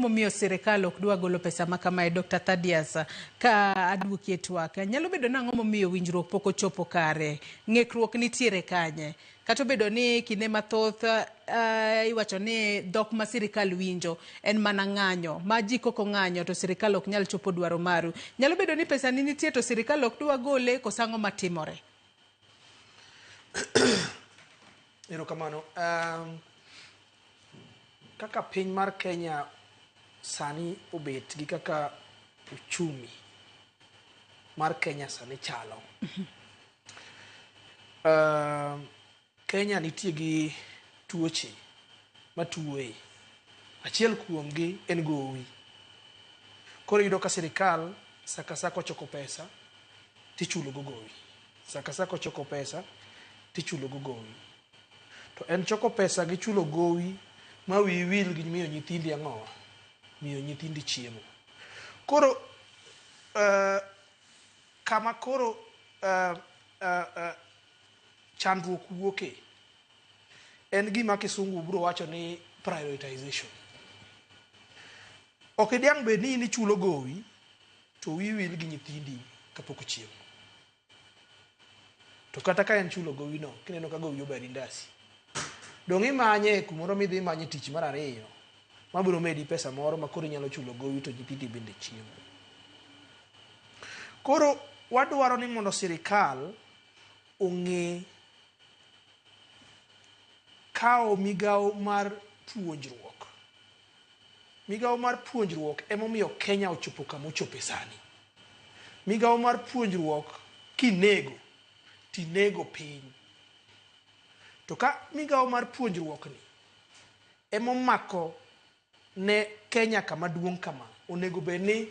momiyo sirikal ok dwa golo pesa ma kamae Dr.Thadias ka aduoki e twak. Nyalo bedo nang'o momiyo winjruok pok ochopo kare? Ng'ekruok nitiere kanye? Kata bedo ni kinde mathoth iwacho ni dhok ma sirikal winjo en mana ng'anyo. Ma ji koko ng'anyo to sirikal ok nyal chopo dwaro maru. Nyalo bedo ni pesa ni nitie to sirikal ok dwa gole, koso ang'o matimore? Erokamano. Kaka piny mar Kenya sani obet gi kaka uchumi mar Kenya sani chalo. Kenya nitie gi tuoche matuoye. Achiel kuomgi en gowi. Koro yudo ka sirikal saka ochoko pesa tichulo go gowi. Saka ochoko pesa tichulo go gowi. To en choko pesa gi chulo gowi ma wi wil gi miyo nyithindi ang'owa, miyo nyithindi chiemo. Koro kama koro chandruok wuoke en gima kisungu bro wacho ni prioritization. Ok idiang' bed ni chulo gowi to wi wil gi nyithindi kapok chiemo. To kata ka en chulo gowi no, kineno ka gowi oberi ndasi, dong' imanye kumoro midhi imanye tich mar ariyo ma biro medi pesa moro ma koro inyalo chulo gowi to nyithindi bende chiemo. Koro wadwaro ni mondo sirikal ong'e kao migawo mar puonjruok. Migawo mar puonjruok emomiyo Kenya ochopo kama ochope sani. Migawo mar puonjruok kinego tinego piny. To ka migawo mar puonjruok ni emomako ne Kenya kama duong' kama, onego bed ni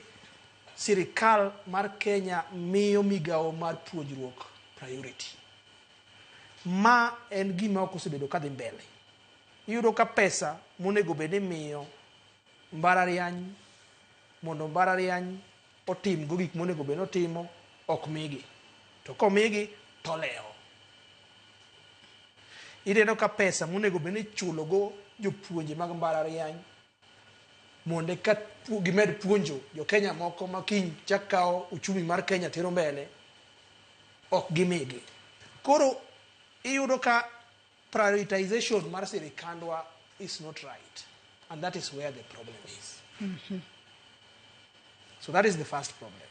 sirikal mar Kenya miyo migawo mar puonjruok priority. Ma en gima ok osebedo kadhi mbele. Iyudo ka pesa monego bed ni miyo mbalariany mondo mbalariany otim go gik monego bed ni otimo ok migi. To komigi to leo. Ineno ka pesa monego bed ni chulo go jopuonje mag mbalariany mondo ka gimed puonjo jo Kenya moko ma kiny chak kao uchumi mar Kenya tero mbele ok gimigi. Koro iyudo ka prioritization mar sirikandwa is not right, and that is where the problem is. So that is the first problem.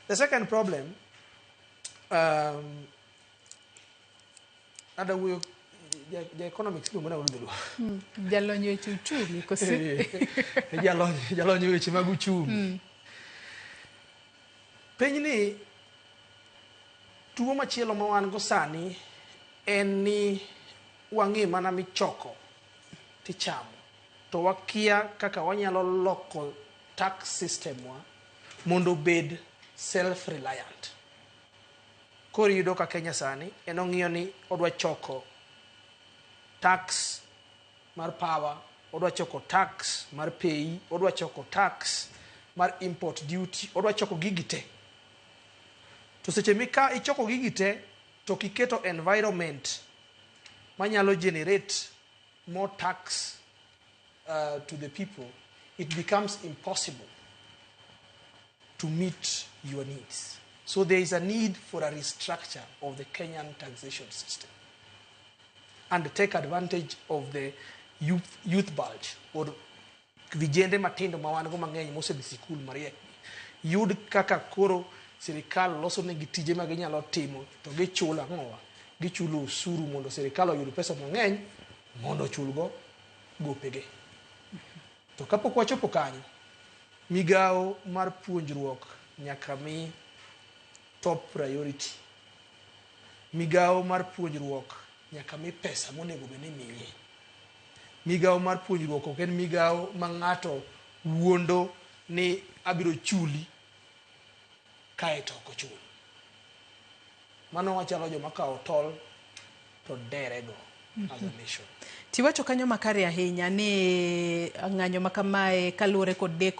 The second problem, the economics mwana uludulu. Jalonyo weche uchumi kosi. Jalonyo weche mag uchumi. Piny ni tuo machielo ma wan go sani en ni wang'e mana michoko tichamo. To wakia kaka wanyalo loko tax system wa mondo bed self-reliant. Koro yudo ka Kenya sani en ong'iyo ni odwa choko tax mar power, odwa choko tax mar pay, odwa choko tax mar import duty, odwa choko gigi te. To seche mika ichoko gigi te to kiketo environment manyalo generate more tax to the people, it becomes impossible to meet your needs. So there is a need for a restructure of the Kenyan taxation system and take advantage of the youth bulge or vijende matindo mawango mang'eny mosedhi sikul mariek. Yud kaka koro sirikal loso negi tije ma ginyalo timo to gichulo ang'owa, gichulo usuru mondo sirikal oyud pesa mang'eny mondo ochulgo gopege. To kapok wachopo kanyo, migawo mar puonjruok nyaka mi top priority. Migawo mar puonjruok nyaka mi pesa monego bed ni miye. Migawo mar puonjruok ok en migawo ma ng'ato wuondo ni abiro chuli kae to ok ochul. Mano wachalo joma kawo tol to derego as a nation. Tiwacho kanyo makare ahinya ni ng'anyo makamae kaluwore kod deko